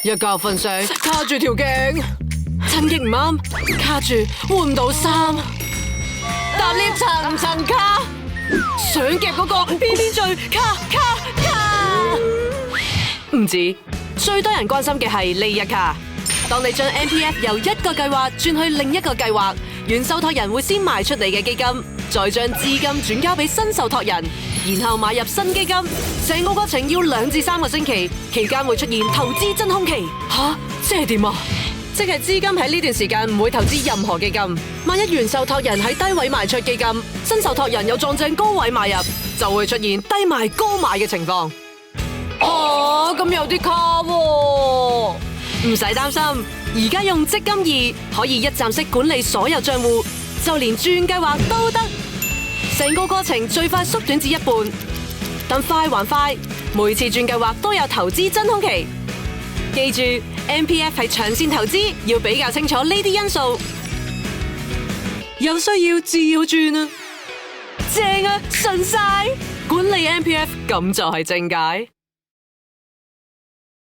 一覺瞓醒卡住條頸，趁極唔啱卡住換唔到衫，搭 lift 層層卡，想夾嗰個偏偏最卡。唔止，最多人關心嘅係呢一卡。當你將 MPF 由一個計劃轉去另一個計劃，原受託人會先賣出你嘅基金，再將資金轉交俾新受託人，然後買入新基金。成個過程要2至3個星期，期間會出現投資真空期。吓，即係點啊？即係資金喺呢段時間唔會投資任何基金。萬一原受託人喺低位賣出基金，新受託人又撞正高位買入，就會出現低賣高買嘅情況。咁有啲卡喎。唔使擔心，而家用積金易可以一站式管理所有賬戶，就連轉計劃都得。成個過程最快縮短至一半，但快還快，每次轉計劃都有投資真空期。記住 ，MPF 係長線投資，要比較清楚呢啲因素。有需要自要轉啊！正啊，順晒！管理 MPF 咁就係正解。